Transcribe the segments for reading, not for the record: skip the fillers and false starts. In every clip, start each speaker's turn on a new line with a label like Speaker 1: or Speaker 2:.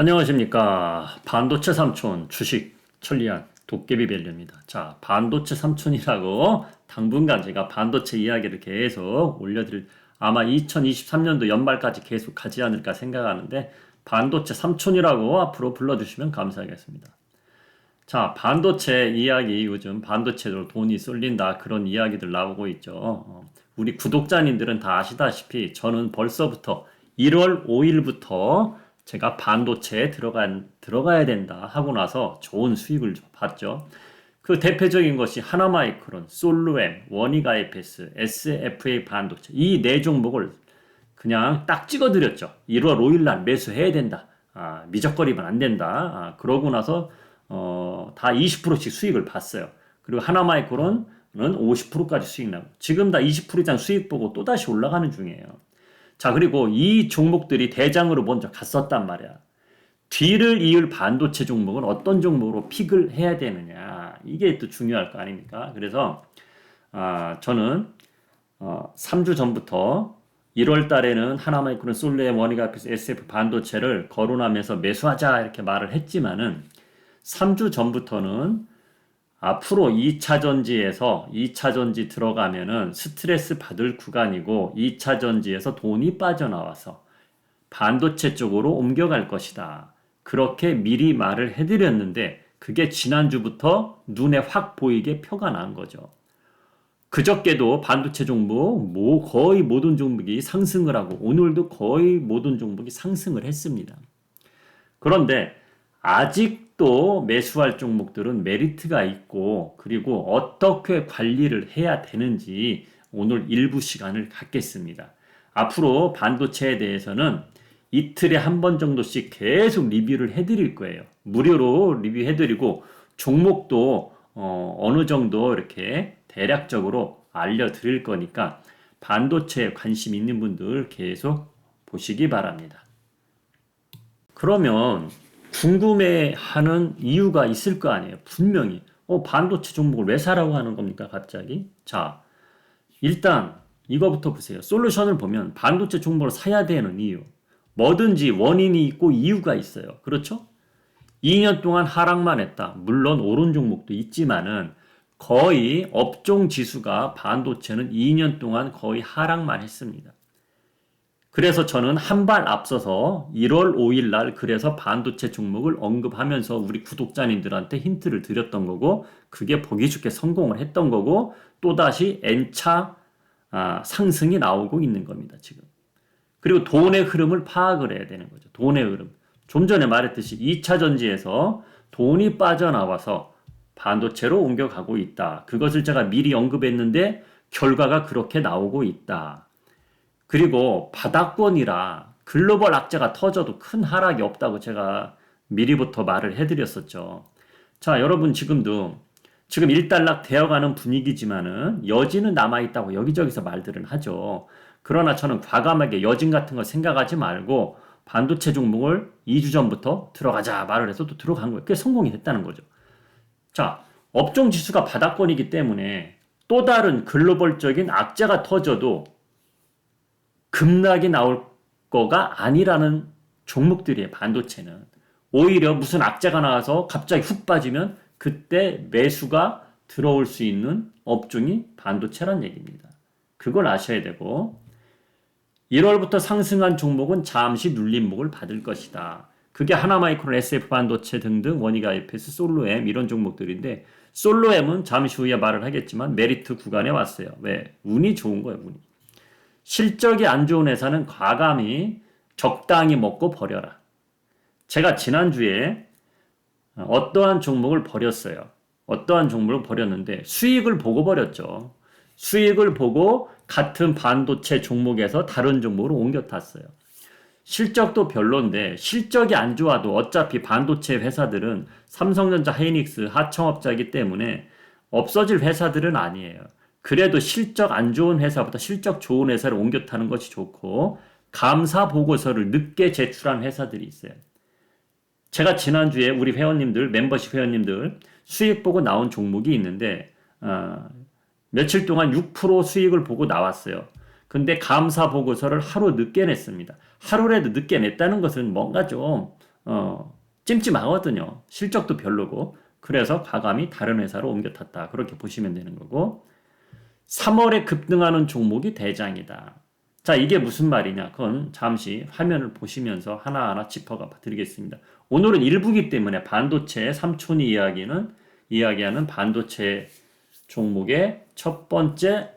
Speaker 1: 안녕하십니까. 반도체 삼촌 주식 천리안 도깨비 밸류입니다. 자, 반도체 삼촌이라고 당분간 제가 반도체 이야기를 계속 올려드릴, 아마 2023년도 연말까지 계속 가지 않을까 생각하는데, 반도체 삼촌이라고 앞으로 불러주시면 감사하겠습니다. 자, 반도체 이야기, 요즘 반도체로 돈이 쏠린다, 그런 이야기들 나오고 있죠. 우리 구독자님들은 다 아시다시피 저는 벌써부터 1월 5일부터 제가 반도체에 들어가야 된다 하고 나서 좋은 수익을 봤죠. 그 대표적인 것이 하나마이크론, 솔루엠, 원익IPS, SFA 반도체, 이 네 종목을 그냥 딱 찍어드렸죠. 1월 5일 날 매수해야 된다. 미적거리면 안 된다. 그러고 나서 다 20%씩 수익을 봤어요. 그리고 하나마이크론은 50%까지 수익 나고, 지금 다 20% 이상 수익 보고 또다시 올라가는 중이에요. 자, 그리고 이 종목들이 대장으로 먼저 갔었단 말이야. 뒤를 이을 반도체 종목은 어떤 종목으로 픽을 해야 되느냐, 이게 또 중요할 거 아닙니까? 그래서 저는 3주 전부터 1월 달에는 하나마이크론, 솔루엠, 원익IPS, SF 반도체를 거론하면서 매수하자 이렇게 말을 했지만은, 3주 전부터는 앞으로 2차 전지 들어가면은 스트레스 받을 구간이고, 2차 전지에서 돈이 빠져나와서 반도체 쪽으로 옮겨갈 것이다, 그렇게 미리 말을 해드렸는데, 그게 지난주부터 눈에 확 보이게 표가 난 거죠. 그저께도 반도체 종목 거의 모든 종목이 상승을 하고, 오늘도 거의 모든 종목이 상승을 했습니다. 그런데 아직도 매수할 종목들은 메리트가 있고, 그리고 어떻게 관리를 해야 되는지 오늘 일부 시간을 갖겠습니다. 앞으로 반도체에 대해서는 이틀에 한 번 정도씩 계속 리뷰를 해드릴 거예요. 무료로 리뷰해드리고, 종목도 어느 정도 이렇게 대략적으로 알려드릴 거니까, 반도체에 관심 있는 분들 계속 보시기 바랍니다. 그러면 궁금해하는 이유가 있을 거 아니에요. 분명히 반도체 종목을 왜 사라고 하는 겁니까 갑자기? 자, 일단 이거부터 보세요. 솔루션을 보면 반도체 종목을 사야 되는 이유, 뭐든지 원인이 있고 이유가 있어요. 그렇죠? 2년 동안 하락만 했다. 물론 오른 종목도 있지만은, 거의 업종 지수가 반도체는 2년 동안 거의 하락만 했습니다. 그래서 저는 한 발 앞서서 1월 5일 날 그래서 반도체 종목을 언급하면서 우리 구독자님들한테 힌트를 드렸던 거고, 그게 보기 좋게 성공을 했던 거고, 또다시 N차 상승이 나오고 있는 겁니다, 지금. 그리고 돈의 흐름을 파악을 해야 되는 거죠. 돈의 흐름. 좀 전에 말했듯이 2차 전지에서 돈이 빠져나와서 반도체로 옮겨가고 있다. 그것을 제가 미리 언급했는데 결과가 그렇게 나오고 있다. 그리고 바닥권이라 글로벌 악재가 터져도 큰 하락이 없다고 제가 미리부터 말을 해드렸었죠. 자, 여러분 지금 일단락 되어가는 분위기지만은 여진은 남아있다고 여기저기서 말들은 하죠. 그러나 저는 과감하게 여진 같은 걸 생각하지 말고 반도체 종목을 2주 전부터 들어가자 말을 해서 또 들어간 거예요. 그게 성공이 됐다는 거죠. 자, 업종 지수가 바닥권이기 때문에 또 다른 글로벌적인 악재가 터져도 급락이 나올 거가 아니라는 종목들이에요. 반도체는 오히려 무슨 악재가 나와서 갑자기 훅 빠지면 그때 매수가 들어올 수 있는 업종이 반도체란 얘기입니다. 그걸 아셔야 되고, 1월부터 상승한 종목은 잠시 눌림목을 받을 것이다. 그게 하나마이크론, SF 반도체 등등, 원익IPS, 솔루엠 이런 종목들인데, 솔루엠은 잠시 후에 말을 하겠지만 메리트 구간에 왔어요. 왜? 운이 좋은 거예요. 운이. 실적이 안 좋은 회사는 과감히 적당히 먹고 버려라. 제가 지난주에 어떠한 종목을 버렸어요. 어떠한 종목을 버렸는데 수익을 보고 버렸죠. 수익을 보고 같은 반도체 종목에서 다른 종목으로 옮겨 탔어요. 실적도 별론데, 실적이 안 좋아도 어차피 반도체 회사들은 삼성전자, 하이닉스, 하청업자이기 때문에 없어질 회사들은 아니에요. 그래도 실적 안 좋은 회사보다 실적 좋은 회사를 옮겨 타는 것이 좋고, 감사 보고서를 늦게 제출한 회사들이 있어요. 제가 지난주에 우리 회원님들, 멤버십 회원님들 수익 보고 나온 종목이 있는데, 며칠 동안 6% 수익을 보고 나왔어요. 근데 감사 보고서를 하루 늦게 냈습니다. 하루라도 늦게 냈다는 것은 뭔가 좀 찜찜하거든요. 실적도 별로고. 그래서 과감히 다른 회사로 옮겨 탔다. 그렇게 보시면 되는 거고. 3월에 급등하는 종목이 대장이다. 자, 이게 무슨 말이냐? 그건 잠시 화면을 보시면서 하나하나 짚어가 드리겠습니다. 오늘은 일부기 때문에 반도체 삼촌이 이야기하는 반도체 종목의 첫 번째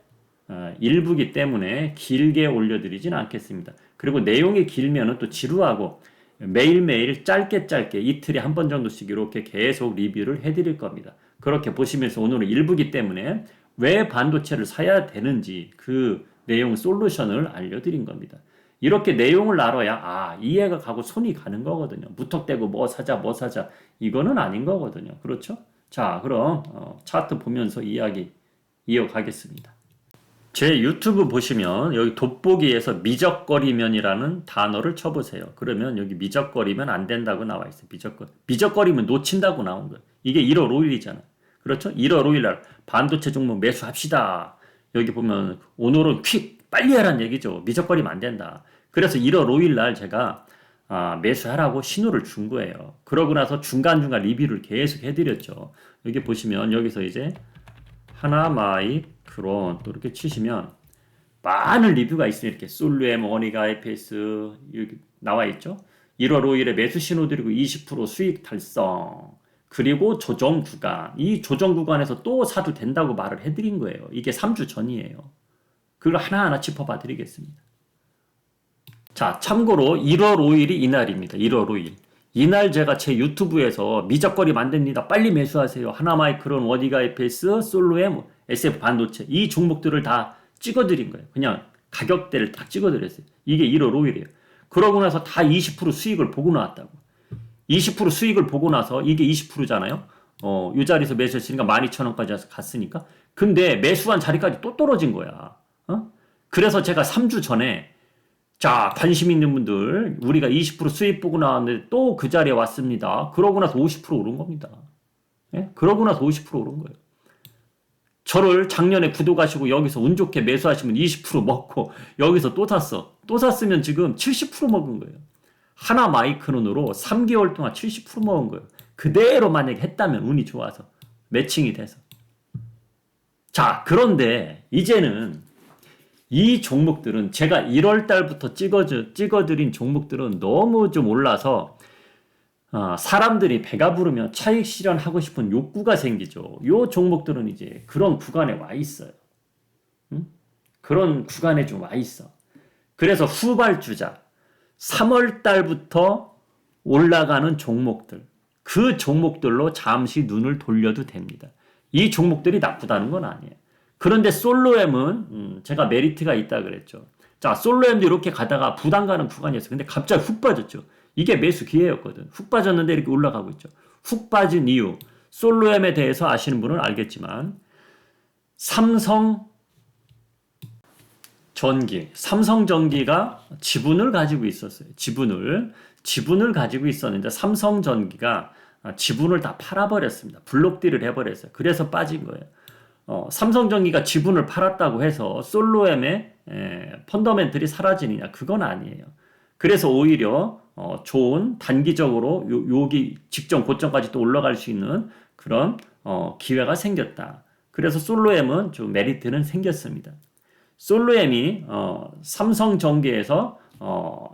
Speaker 1: 일부기 때문에 길게 올려드리진 않겠습니다. 그리고 내용이 길면은 또 지루하고 매일매일 짧게 이틀에 한 번 정도씩 이렇게 계속 리뷰를 해드릴 겁니다. 그렇게 보시면서 오늘은 일부기 때문에 왜 반도체를 사야 되는지 그 내용 솔루션을 알려드린 겁니다. 이렇게 내용을 알아야 이해가 가고 손이 가는 거거든요. 무턱대고 뭐 사자 이거는 아닌 거거든요. 그렇죠? 자, 그럼 차트 보면서 이야기 이어가겠습니다. 제 유튜브 보시면 여기 돋보기에서 미적거리면이라는 단어를 쳐보세요. 그러면 여기 미적거리면 안 된다고 나와 있어요. 미적거리면 놓친다고 나온 거예요. 이게 1월 5일이잖아. 그렇죠? 1월 5일 날 반도체 종목 매수합시다. 여기 보면 오늘은 빨리 하라는 얘기죠. 미적거리면 안 된다. 그래서 1월 5일 날 제가 매수하라고 신호를 준 거예요. 그러고 나서 중간중간 리뷰를 계속 해드렸죠. 여기 보시면 여기서 이제 하나마이크론 또 이렇게 치시면 많은 리뷰가 있어요. 이렇게 솔루엠, 원이가, IPS 여기 나와 있죠. 1월 5일에 매수 신호 드리고 20% 수익 달성. 그리고 조정 구간. 이 조정 구간에서 또 사도 된다고 말을 해드린 거예요. 이게 3주 전이에요. 그걸 하나하나 짚어봐 드리겠습니다. 자, 참고로 1월 5일이 이날입니다. 1월 5일. 이날 제가 제 유튜브에서 미적거리면 안 됩니다. 빨리 매수하세요. 하나마이크론, 원이가, IPS, 솔루엠, SF 반도체 이 종목들을 다 찍어드린 거예요. 그냥 가격대를 딱 찍어드렸어요. 이게 1월 5일이에요. 그러고 나서 다 20% 수익을 보고 나왔다고. 20% 수익을 보고 나서 이게 20%잖아요. 이 자리에서 매수했으니까 12,000원까지 갔으니까. 근데 매수한 자리까지 또 떨어진 거야. 그래서 제가 3주 전에 자, 관심 있는 분들 우리가 20% 수익 보고 나왔는데 또 그 자리에 왔습니다. 그러고 나서 50% 오른 겁니다. 예? 그러고 나서 50% 오른 거예요. 저를 작년에 구독하시고 여기서 운 좋게 매수하시면 20% 먹고 여기서 또 샀어. 또 샀으면 지금 70% 먹은 거예요. 하나 마이크론으로 3개월 동안 70% 먹은 거예요. 그대로 만약에 했다면 운이 좋아서 매칭이 돼서. 자, 그런데 이제는 이 종목들은 제가 1월 달부터 찍어드린 종목들은 너무 좀 올라서 사람들이 배가 부르면 차익 실현하고 싶은 욕구가 생기죠. 요 종목들은 이제 그런 구간에 와 있어요. 그런 구간에 좀 와 있어. 그래서 후발주자 3월 달부터 올라가는 종목들 그 종목들로 잠시 눈을 돌려도 됩니다. 이 종목들이 나쁘다는 건 아니에요. 그런데 솔로엠은 제가 메리트가 있다 그랬죠. 자, 솔로엠도 이렇게 가다가 부담 가는 구간이었어요. 근데 갑자기 훅 빠졌죠. 이게 매수 기회였거든. 훅 빠졌는데 이렇게 올라가고 있죠. 훅 빠진 이유. 솔로엠에 대해서 아시는 분은 알겠지만 삼성전기가 지분을 가지고 있었어요. 지분을 가지고 있었는데 삼성전기가 지분을 다 팔아버렸습니다. 블록딜을 해버렸어요. 그래서 빠진 거예요. 삼성전기가 지분을 팔았다고 해서 솔로엠의 펀더멘틀이 사라지느냐? 그건 아니에요. 그래서 오히려 좋은 단기적으로 여기 직전 고점까지 또 올라갈 수 있는 그런 기회가 생겼다. 그래서 솔로엠은 좀 메리트는 생겼습니다. 솔로엠이 삼성전기에서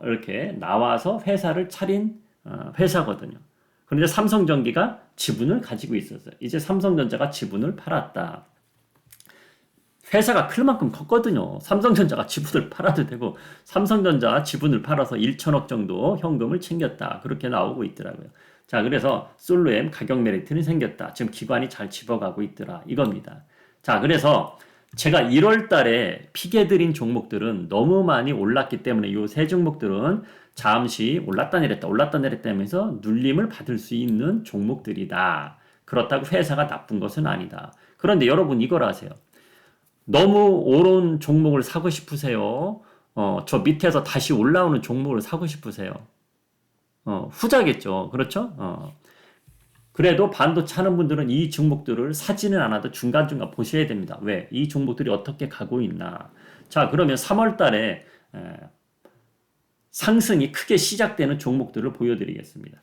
Speaker 1: 이렇게 나와서 회사를 차린 회사거든요. 그런데 삼성전기가 지분을 가지고 있었어요. 이제 삼성전자가 지분을 팔았다. 회사가 클 만큼 컸거든요. 삼성전자가 지분을 팔아도 되고 삼성전자 지분을 팔아서 1천억 정도 현금을 챙겼다. 그렇게 나오고 있더라고요. 자, 그래서 솔로엠 가격 메리트는 생겼다. 지금 기관이 잘 집어가고 있더라. 이겁니다. 자, 그래서 제가 1월 달에 피게드린 종목들은 너무 많이 올랐기 때문에 이 세 종목들은 잠시 올랐다 내렸다 하면서 눌림을 받을 수 있는 종목들이다. 그렇다고 회사가 나쁜 것은 아니다. 그런데 여러분 이걸 아세요. 너무 오른 종목을 사고 싶으세요? 저 밑에서 다시 올라오는 종목을 사고 싶으세요? 후자겠죠. 그렇죠? 그래도 반도체 하는 분들은 이 종목들을 사지는 않아도 중간중간 보셔야 됩니다. 왜? 이 종목들이 어떻게 가고 있나. 자, 그러면 3월 달에 상승이 크게 시작되는 종목들을 보여드리겠습니다.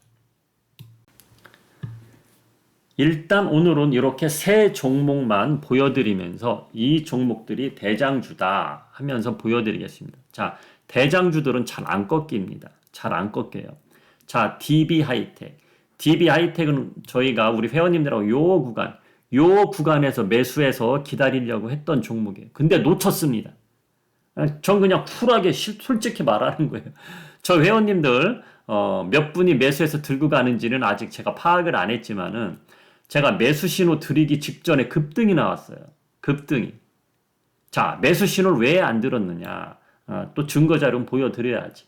Speaker 1: 일단 오늘은 이렇게 세 종목만 보여드리면서 이 종목들이 대장주다 하면서 보여드리겠습니다. 자, 대장주들은 잘 안 꺾입니다. 잘 안 꺾여요. 자, DB하이텍. DB하이텍은 저희가 우리 회원님들하고 요 구간에서 매수해서 기다리려고 했던 종목이에요. 근데 놓쳤습니다. 전 그냥 쿨하게 솔직히 말하는 거예요. 저 회원님들 몇 분이 매수해서 들고 가는지는 아직 제가 파악을 안 했지만은 제가 매수 신호 드리기 직전에 급등이 나왔어요. 급등이. 자, 매수 신호를 왜 안 들었느냐. 또 증거 자료는 보여드려야지.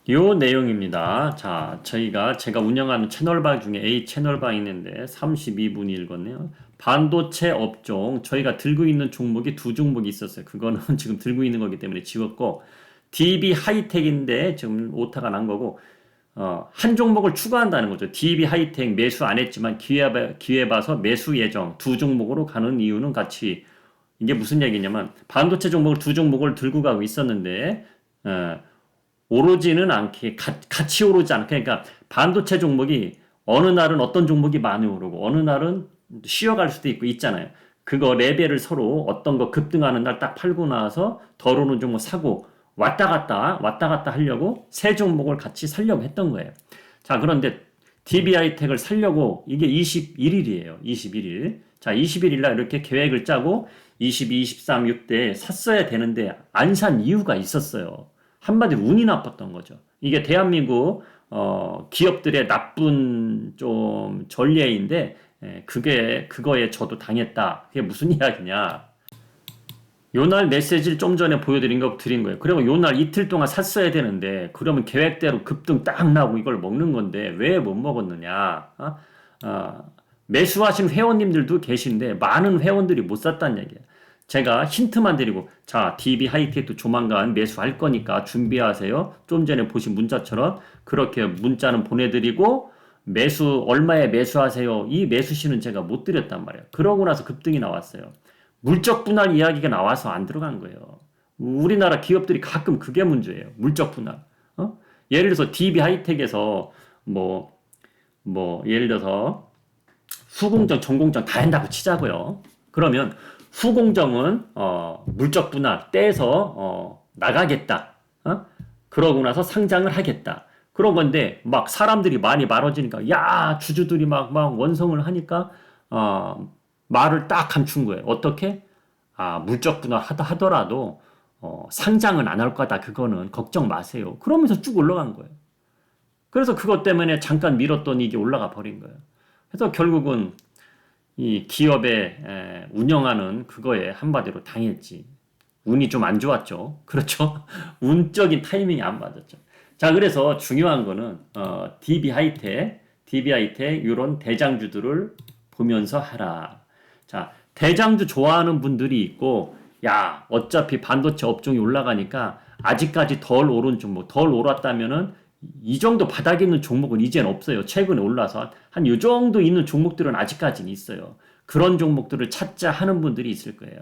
Speaker 1: 요 내용입니다. 자, 제가 운영하는 채널방 중에 A 채널방이 있는데 32분이 읽었네요. 반도체 업종, 저희가 들고 있는 종목이 두 종목이 있었어요. 그거는 지금 들고 있는 거기 때문에 지웠고, DB 하이텍인데 지금 오타가 난 거고, 한 종목을 추가한다는 거죠. DB 하이텍 매수 안 했지만 기회 봐서 매수 예정 두 종목으로 가는 이유는 같이, 이게 무슨 얘기냐면 반도체 종목을 두 종목을 들고 가고 있었는데 오르지는 않게 같이 오르지 않게, 그러니까 반도체 종목이 어느 날은 어떤 종목이 많이 오르고 어느 날은 쉬어갈 수도 있잖아요. 그거 레벨을 서로 어떤 거 급등하는 날 딱 팔고 나서 덜 오르는 종목 사고 왔다 갔다 하려고 세 종목을 같이 살려고 했던 거예요. 자, 그런데 DB하이텍을 살려고 이게 21일이에요. 21일. 자, 21일 날 이렇게 계획을 짜고 22, 23, 6대 샀어야 되는데 안 산 이유가 있었어요. 한마디로 운이 나빴던 거죠. 이게 대한민국 기업들의 나쁜 좀 전례인데 그거에 저도 당했다. 그게 무슨 이야기냐? 요날 메시지를 좀 전에 보여드린 거 드린 거예요. 그러면 요날 이틀 동안 샀어야 되는데 그러면 계획대로 급등 딱 나고 이걸 먹는 건데 왜 못 먹었느냐? 매수하신 회원님들도 계신데 많은 회원들이 못 샀다는 얘기예요. 제가 힌트만 드리고, 자, DB 하이텍도 조만간 매수할 거니까 준비하세요. 좀 전에 보신 문자처럼 그렇게 문자는 보내드리고 얼마에 매수하세요. 이 매수시는 제가 못 드렸단 말이에요. 그러고 나서 급등이 나왔어요. 물적 분할 이야기가 나와서 안 들어간 거예요. 우리나라 기업들이 가끔 그게 문제예요. 물적 분할. 예를 들어서 DB 하이텍에서 예를 들어서 후공정, 전공정 다 한다고 치자고요. 그러면 후공정은 물적 분할 떼서 나가겠다. 그러고 나서 상장을 하겠다. 그런 건데 막 사람들이 많이 많아지니까 야, 주주들이 막 원성을 하니까 말을 딱 감춘 거예요. 어떻게? 물적 분할 하더라도 상장은 안 할 거다. 그거는 걱정 마세요. 그러면서 쭉 올라간 거예요. 그래서 그것 때문에 잠깐 밀었더니 이게 올라가 버린 거예요. 그래서 결국은 이 기업에 운영하는 그거에 한마디로 당했지. 운이 좀 안 좋았죠. 그렇죠? 운적인 타이밍이 안 맞았죠. 자, 그래서 중요한 거는 DB하이텍 이런 대장주들을 보면서 하라. 자, 대장주 좋아하는 분들이 있고, 야, 어차피 반도체 업종이 올라가니까 아직까지 덜 오른 종목, 덜 올랐다면은 이 정도 바닥에 있는 종목은 이젠 없어요. 최근에 올라서 한 이 정도 있는 종목들은 아직까지는 있어요. 그런 종목들을 찾자 하는 분들이 있을 거예요.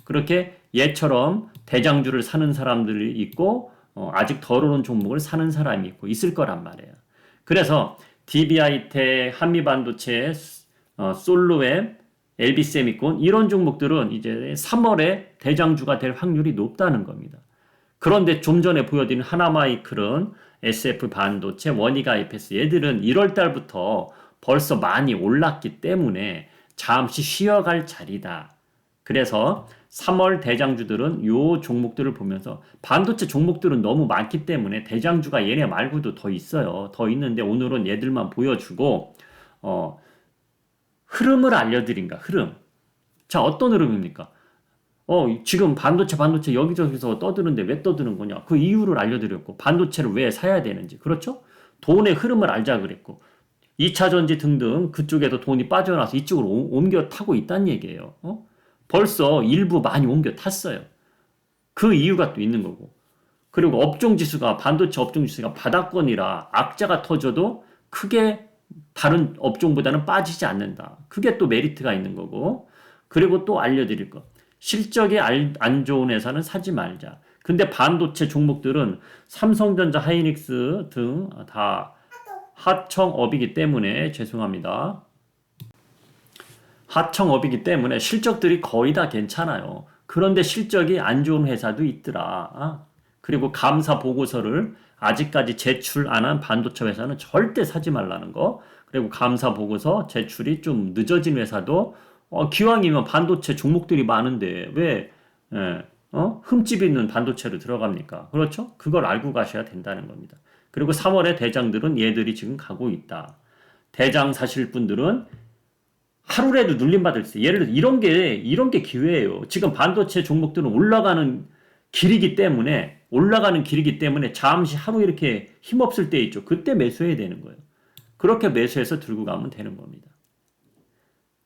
Speaker 1: 그렇게 얘처럼 대장주를 사는 사람들이 있고 아직 덜 오른 종목을 사는 사람이 있고 있을 거란 말이에요. 그래서 DB하이텍, 한미반도체, 솔로웹, LB세미콘 이런 종목들은 이제 3월에 대장주가 될 확률이 높다는 겁니다. 그런데 좀 전에 보여드린 하나마이크론, SF반도체, 원익IPS 얘들은 1월 달부터 벌써 많이 올랐기 때문에 잠시 쉬어갈 자리다. 그래서 3월 대장주들은 요 종목들을 보면서 반도체 종목들은 너무 많기 때문에 대장주가 얘네 말고도 더 있어요. 더 있는데 오늘은 얘들만 보여주고 흐름을 알려드린가? 흐름. 자, 어떤 흐름입니까? 지금 반도체 여기저기서 떠드는데 왜 떠드는 거냐? 그 이유를 알려드렸고, 반도체를 왜 사야 되는지. 그렇죠? 돈의 흐름을 알자 그랬고, 2차 전지 등등 그쪽에도 돈이 빠져나와서 이쪽으로 옮겨 타고 있다는 얘기예요. 벌써 일부 많이 옮겨 탔어요. 그 이유가 또 있는 거고. 그리고 반도체 업종 지수가 바닥권이라 악재가 터져도 크게 다른 업종보다는 빠지지 않는다. 그게 또 메리트가 있는 거고. 그리고 또 알려드릴 거. 실적이 안 좋은 회사는 사지 말자. 근데 반도체 종목들은 삼성전자, 하이닉스 등 다 하청업이기 때문에 죄송합니다. 하청업이기 때문에 실적들이 거의 다 괜찮아요. 그런데 실적이 안 좋은 회사도 있더라. 그리고 감사 보고서를 아직까지 제출 안 한 반도체 회사는 절대 사지 말라는 거. 그리고 감사 보고서 제출이 좀 늦어진 회사도 기왕이면 반도체 종목들이 많은데 왜 흠집 있는 반도체로 들어갑니까? 그렇죠? 그걸 알고 가셔야 된다는 겁니다. 그리고 3월에 대장들은 얘들이 지금 가고 있다. 대장 사실 분들은 하루라도 눌림받을 수 있어요. 예를 들어 이런 게 기회예요. 지금 반도체 종목들은 올라가는 길이기 때문에 잠시 하루 이렇게 힘없을 때 있죠. 그때 매수해야 되는 거예요. 그렇게 매수해서 들고 가면 되는 겁니다.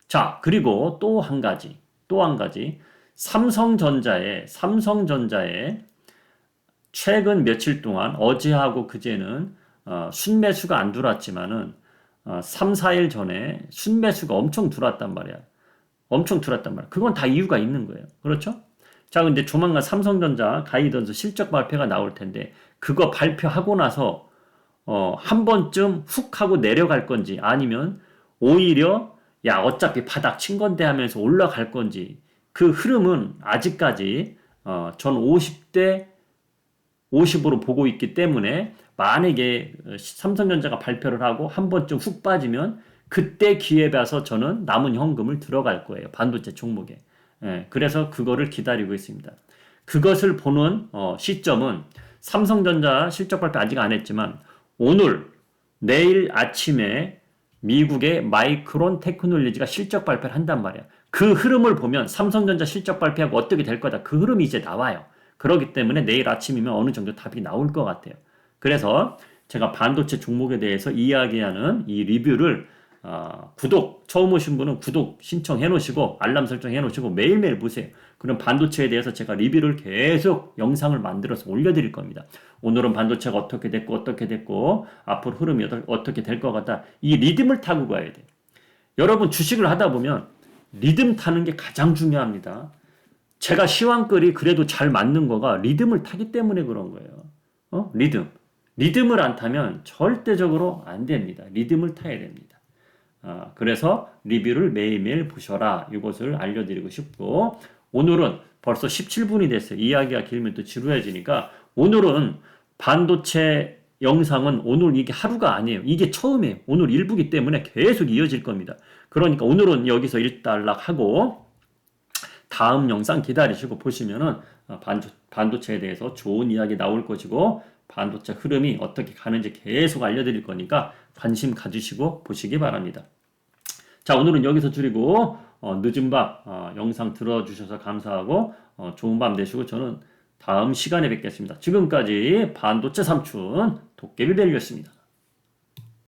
Speaker 1: 자, 그리고 또 한 가지. 삼성전자에 최근 며칠 동안 어제하고 그제는 순매수가 안 들어왔지만은 3, 4일 전에 순매수가 엄청 들어왔단 말이야. 그건 다 이유가 있는 거예요. 그렇죠? 자, 근데 조만간 삼성전자 가이던스 실적 발표가 나올 텐데 그거 발표하고 나서 한 번쯤 훅 하고 내려갈 건지 아니면 오히려 야 어차피 바닥 친 건데 하면서 올라갈 건지 그 흐름은 아직까지 전 50대 50으로 보고 있기 때문에 만약에 삼성전자가 발표를 하고 한 번쯤 훅 빠지면 그때 기회 봐서 저는 남은 현금을 들어갈 거예요. 반도체 종목에. 그래서 그거를 기다리고 있습니다. 그것을 보는 시점은 삼성전자 실적 발표 아직 안 했지만 오늘 내일 아침에 미국의 마이크론 테크놀로지가 실적 발표를 한단 말이야. 그 흐름을 보면 삼성전자 실적 발표하고 어떻게 될 거다. 그 흐름이 이제 나와요. 그렇기 때문에 내일 아침이면 어느 정도 답이 나올 것 같아요. 그래서 제가 반도체 종목에 대해서 이야기하는 이 리뷰를 구독 처음 오신 분은 구독 신청해 놓으시고 알람 설정해 놓으시고 매일매일 보세요. 그럼 반도체에 대해서 제가 리뷰를 계속 영상을 만들어서 올려드릴 겁니다. 오늘은 반도체가 어떻게 됐고 앞으로 흐름이 어떻게 될 것 같다. 이 리듬을 타고 가야 돼요. 여러분 주식을 하다 보면 리듬 타는 게 가장 중요합니다. 제가 시황글이 그래도 잘 맞는 거가 리듬을 타기 때문에 그런 거예요. 리듬을 안 타면 절대적으로 안 됩니다. 리듬을 타야 됩니다. 그래서 리뷰를 매일매일 보셔라. 이것을 알려드리고 싶고 오늘은 벌써 17분이 됐어요. 이야기가 길면 또 지루해지니까 오늘은 반도체 영상은 오늘 이게 하루가 아니에요. 이게 처음이에요. 오늘 일부기 때문에 계속 이어질 겁니다. 그러니까 오늘은 여기서 일단락하고 다음 영상 기다리시고 보시면은 반도체에 대해서 좋은 이야기 나올 것이고 반도체 흐름이 어떻게 가는지 계속 알려드릴 거니까 관심 가지시고 보시기 바랍니다. 자, 오늘은 여기서 줄이고 늦은 밤 영상 들어주셔서 감사하고 좋은 밤 되시고 저는 다음 시간에 뵙겠습니다. 지금까지 반도체 삼촌 도깨비벨이었습니다.